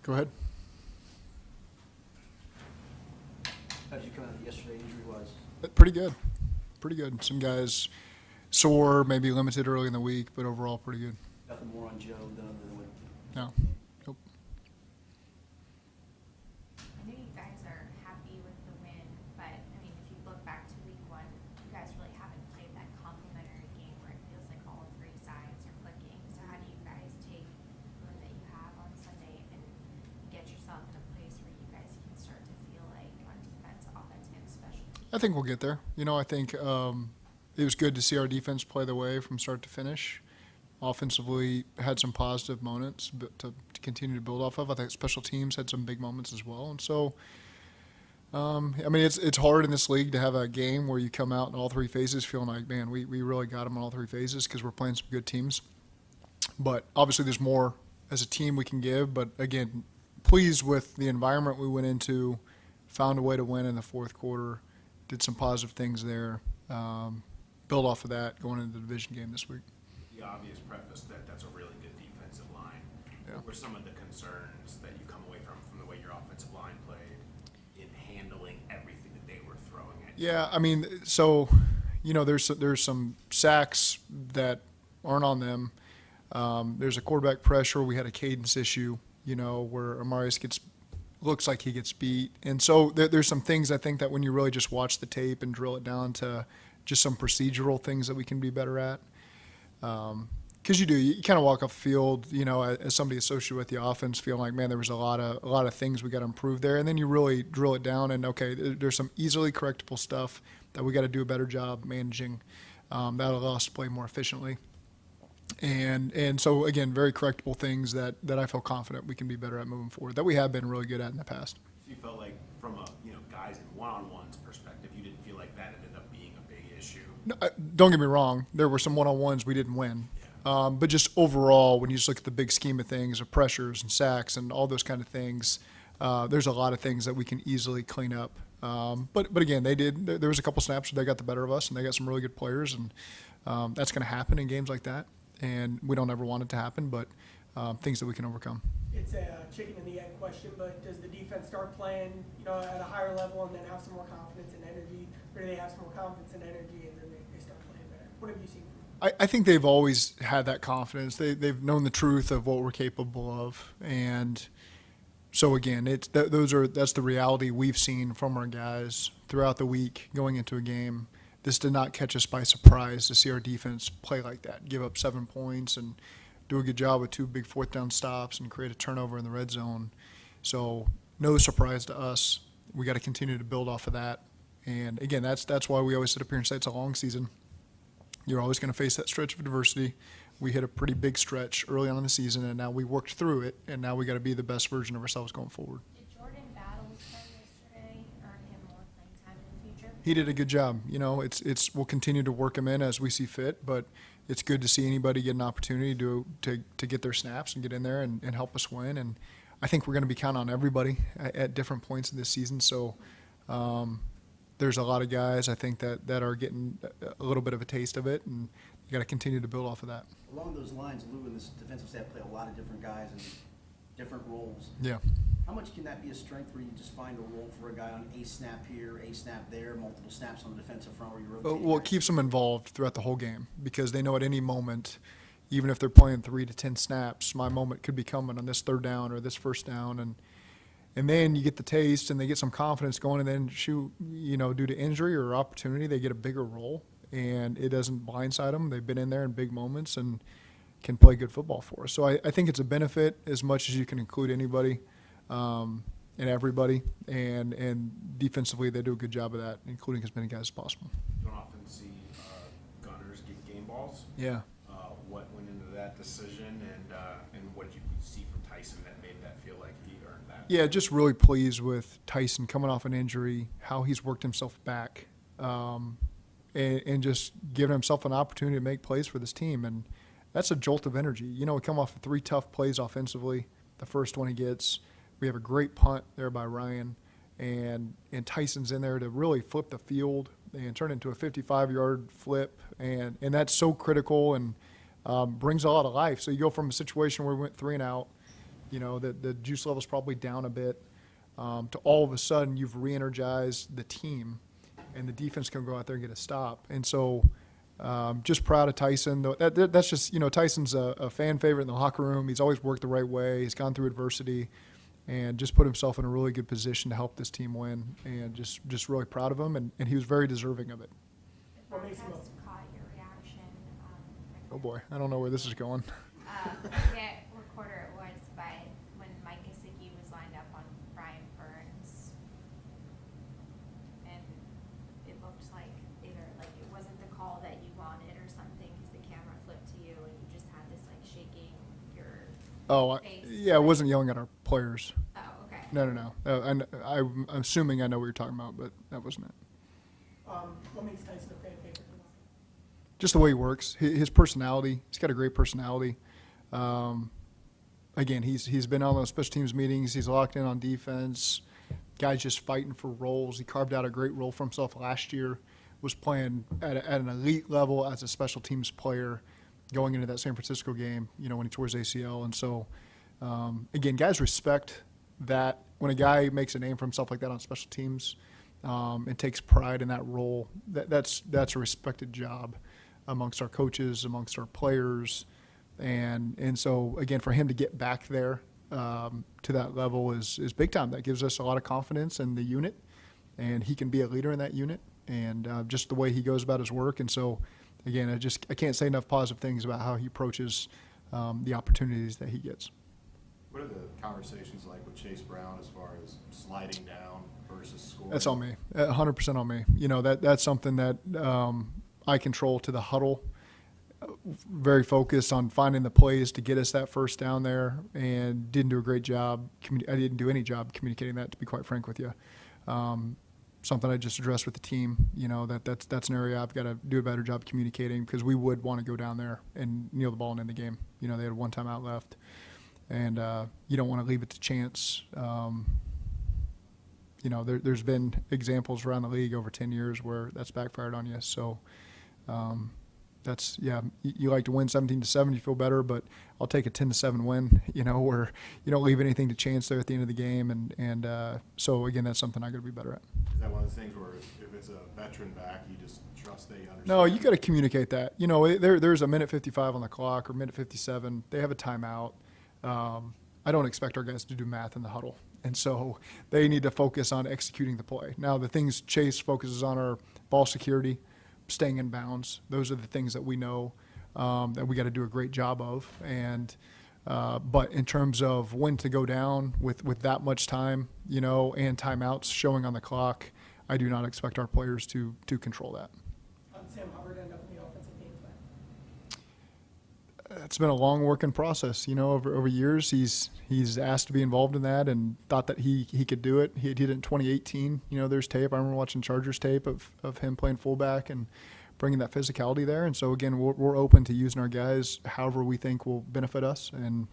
Go ahead. How did you come out yesterday injury-wise? Pretty good. Pretty good. Some guys sore, maybe limited early in the week, but overall pretty good. Nothing more on Joe than other than what? No. Nope. I know you guys are happy with the win, but I mean, if you look back to week one, you guys really haven't played that complementary game where it feels like all three sides are clicking. So how do you guys take the win that you have on Sunday and get yourself in a place where you guys can start to feel like on defense, offense, and special teams? I think we'll get there. I think it was good to see our defense play the way from start to finish. Offensively, had some positive moments but to continue to build off of. I think special teams had some big moments as well. And so, it's hard in this league to have a game where you come out in all three phases feeling like, man, we really got them in all three phases because we're playing some good teams. But obviously there's more as a team we can give. But, again, pleased with the environment we went into, found a way to win in the fourth quarter, did some positive things there, build off of that going into the division game this week. The obvious preface that that's a really good defensive line. Yeah. What were some of the concerns that you come away from the way your offensive line played in handling everything that they were throwing at you? Yeah, there's some sacks that aren't on them. There's a quarterback pressure. We had a cadence issue, where Amarius looks like he gets beat. And so there's some things I think that when you really just watch the tape and drill it down to just some procedural things that we can be better at. Because you kind of walk off the field, as somebody associated with the offense, feeling like, man, there was a lot of things we got to improve there, and then you really drill it down, and okay, there's some easily correctable stuff that we got to do a better job managing. That'll allow us to play more efficiently, and so again, very correctable things that I feel confident we can be better at moving forward. That we have been really good at in the past. So you felt like from a guys in one-on-ones perspective, you didn't feel like that ended up being a big issue. No, don't get me wrong. There were some one-on-ones we didn't win. But just overall, when you just look at the big scheme of things, of pressures and sacks and all those kind of things, there's a lot of things that we can easily clean up. But again, there was a couple snaps where they got the better of us, and they got some really good players, and that's going to happen in games like that. And we don't ever want it to happen, but things that we can overcome. It's a chicken and the egg question, but does the defense start playing, at a higher level and then have some more confidence and energy, or do they have some more confidence and energy and then they start playing better? What have you seen? I think they've always had that confidence. They've known the truth of what we're capable of, and so again, that's the reality we've seen from our guys throughout the week going into a game. This did not catch us by surprise to see our defense play like that, give up 7 points and do a good job with 2 big fourth down stops and create a turnover in the red zone. So no surprise to us. We got to continue to build off of that. And again, that's why we always sit up here and say it's a long season. You're always going to face that stretch of adversity. We hit a pretty big stretch early on in the season, and now we worked through it, and now we got to be the best version of ourselves going forward. Did Jordan Battles play yesterday earn him more playing time in the future? He did a good job. We'll continue to work him in as we see fit, but it's good to see anybody get an opportunity to get their snaps and get in there and help us win. And I think we're going to be counting on everybody at different points in this season. So there's a lot of guys I think that are getting a little bit of a taste of it, and you got to continue to build off of that. Along those lines, Lou and this defensive staff play a lot of different guys in different roles. Yeah. How much can that be a strength where you just find a role for a guy on a snap here, a snap there, multiple snaps on the defensive front where you rotate? Well, it keeps them involved throughout the whole game because they know at any moment, even if they're playing 3 to 10 snaps, my moment could be coming on this third down or this first down, and then you get the taste and they get some confidence going, and then due to injury or opportunity, they get a bigger role, and it doesn't blindside them. They've been in there in big moments and can play good football for us. So I think it's a benefit as much as you can include anybody and everybody, and defensively they do a good job of that, including as many guys as possible. You don't often see gunners get game balls. Yeah. What went into that decision, and what did you see from Tyson that made that feel like he earned that? Yeah, just really pleased with Tyson coming off an injury, how he's worked himself back, and just giving himself an opportunity to make plays for this team. And that's a jolt of energy. We come off of 3 tough plays offensively. The first one he gets. We have a great punt there by Ryan, and Tyson's in there to really flip the field and turn it into a 55-yard flip, and that's so critical and brings a lot of life. So you go from a situation where we went 3 and out You know, the juice level's probably down a bit. To all of a sudden, you've re-energized the team, and the defense can go out there and get a stop. And so, just proud of Tyson. That's just, you know, Tyson's a fan favorite in the locker room. He's always worked the right way. He's gone through adversity, and just put himself in a really good position to help this team win. And just really proud of him, and he was very deserving of it. The What makes you broadcast caught your reaction. Oh boy, I don't know where this is going. I forget what quarter it was, but when Mike Gesicki was lined up on Brian Burns, and it looked like either like it wasn't the call that you wanted or something, because the camera flipped to you and you just had this like shaking your Oh, face. yeah, I wasn't yelling at our players. Oh, okay. No. I'm assuming I know what you're talking about, but that wasn't it. What makes Tyson a fan favorite? Just the way he works, his personality. He's got a great personality. Again, he's been on those special teams meetings. He's locked in on defense. Guy's just fighting for roles. He carved out a great role for himself last year. Was playing at an elite level as a special teams player, going into that San Francisco game. You know, when he tore his ACL, and so again, guys respect that when a guy makes a name for himself like that on special teams. And takes pride in that role. That's a respected job amongst our coaches, amongst our players, and so again, for him to get back there to that level is big time. That gives us a lot of confidence in the unit, and he can be a leader in that unit, and just the way he goes about his work. And so, again, I can't say enough positive things about how he approaches the opportunities that he gets. What are the conversations like with Chase Brown as far as sliding down versus scoring? That's on me, 100% on me. You know, that's something that I control to the huddle. Very focused on finding the plays to get us that first down there, and didn't do a great job. I didn't do any job communicating that, to be quite frank with you. Something I just addressed with the team. You know, that's an area I've got to do a better job communicating, because we would want to go down there and kneel the ball and end the game. You know, they had one timeout left. And you don't want to leave it to chance. You know, there's been examples around the league over 10 years where that's backfired on you. So that's, yeah, you like to win 17-7, you feel better, but I'll take a 10-7 win, you know, where you don't leave anything to chance there at the end of the game. And so, again, that's something I got to be better at. Is that one of the things where if it's a veteran back, you just trust they understand? No, you got to communicate that. You know, there's a minute 55 on the clock or minute 57. They have a timeout. I don't expect our guys to do math in the huddle. And so they need to focus on executing the play. Now, the things Chase focuses on are ball security, staying in bounds. Those are the things that we know that we got to do a great job of. And but in terms of when to go down with that much time, you know, and timeouts showing on the clock, I do not expect our players to control that. Sam Hubbard end up in the offensive game plan? It's been a long working process, you know, over years. He's asked to be involved in that and thought that he could do it. He did it in 2018. You know, there's tape. I remember watching Chargers tape of him playing fullback and bringing that physicality there. And so, again, we're open to using our guys however we think will benefit us. And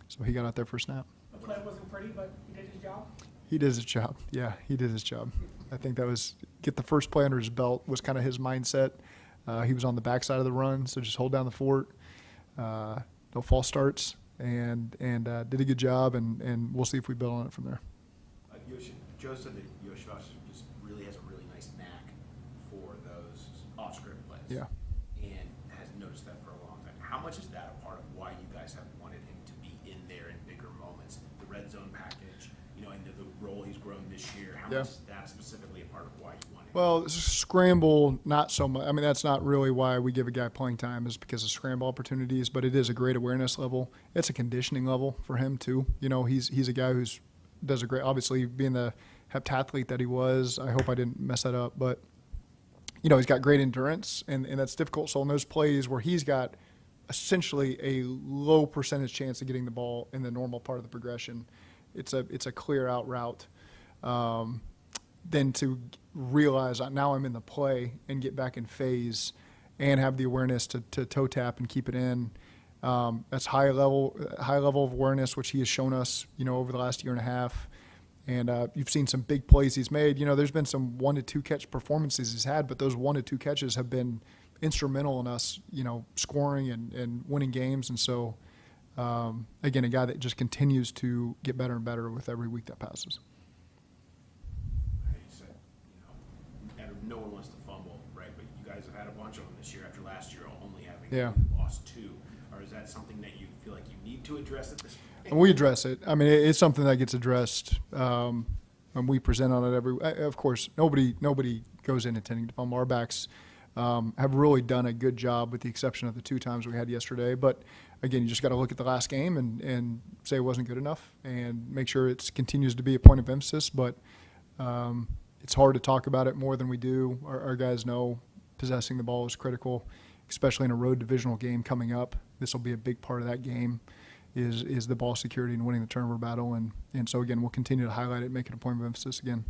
so he got out there for a snap. The play wasn't pretty, but he did his job. He did his job. Yeah, he did his job. I think that was get the first play under his belt was kind of his mindset. He was on the backside of the run, so just hold down the fort. No false starts, and did a good job, and we'll see if we build on it from there. Joe said that Yoshua just really has a really nice knack for those off-script plays. Yeah. And has noticed that for a long time. How much is that a part of why you guys have wanted him to be in there in bigger moments? The red zone package, you know, and the role he's grown this year. How much is that specifically a part of why you want him? Well, scramble, not so much. I mean, that's not really why we give a guy playing time, is because of scramble opportunities, but it is a great awareness level. It's a conditioning level for him, too. You know, he's a guy who's does a great, obviously, being the heptathlete that he was. I hope I didn't mess that up, but, you know, he's got great endurance, and that's difficult. So in those plays where he's got essentially a low percentage chance of getting the ball in the normal part of the progression, it's a clear out route. Then to realize that now I'm in the play and get back in phase and have the awareness to toe tap and keep it in. That's high level of awareness, which he has shown us, you know, over the last year and a half. And you've seen some big plays he's made. You know, there's been some 1 to 2 catch performances he's had, but those 1 to 2 catches have been instrumental in us, you know, scoring and winning games. And so Again, a guy that just continues to get better and better with every week that passes. Like you said, no one wants to fumble, right? But you guys have had a bunch of them this year after last year only having lost 2. Or is that something that you feel like you need to address at this point? And we address it. I mean, it's something that gets addressed when we present on it every. Of course, nobody goes in intending to fumble. Our backs have really done a good job, with the exception of the 2 times we had yesterday. But again, you just got to look at the last game and say it wasn't good enough, and make sure it continues to be a point of emphasis. But it's hard to talk about it more than we do. Our guys know possessing the ball is critical, especially in a road divisional game coming up. This will be a big part of that game. Is the ball security and winning the turnover battle, and so again we'll continue to highlight it, make it a point of emphasis again.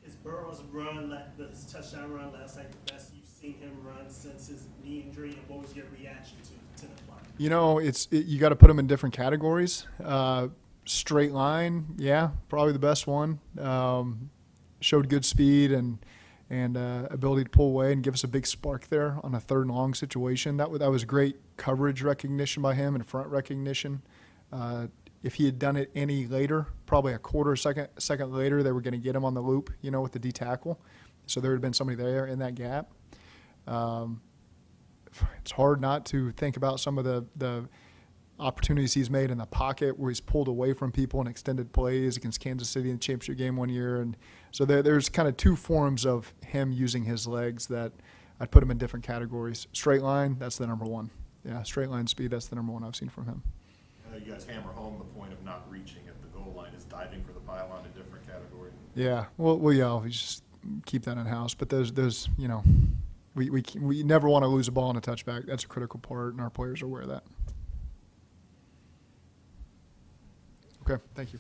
Is Burrow's run, his touchdown run last night, the best you've seen him run since his knee injury, and what was your reaction to the play? You got to put him in different categories. Straight line, yeah, probably the best one. Showed good speed and ability to pull away and give us a big spark there on a 3rd and long situation. That was great coverage recognition by him and front recognition. If he had done it any later, probably a quarter second later, they were going to get him on the loop, with the D tackle. So there would have been somebody there in that gap. It's hard not to think about some of the opportunities he's made in the pocket where he's pulled away from people in extended plays against Kansas City in the championship game one year. And so there's kind of 2 forms of him using his legs that I'd put him in different categories. Straight line, that's the number 1. Yeah, straight line speed, that's the number 1 I've seen from him. You guys hammer home the point of not reaching at the goal line. Is diving for the pylon a different category? Yeah, well, we just keep that in-house. But there's we never want to lose a ball in a touchback. That's a critical part, and our players are aware of that. Okay, thank you.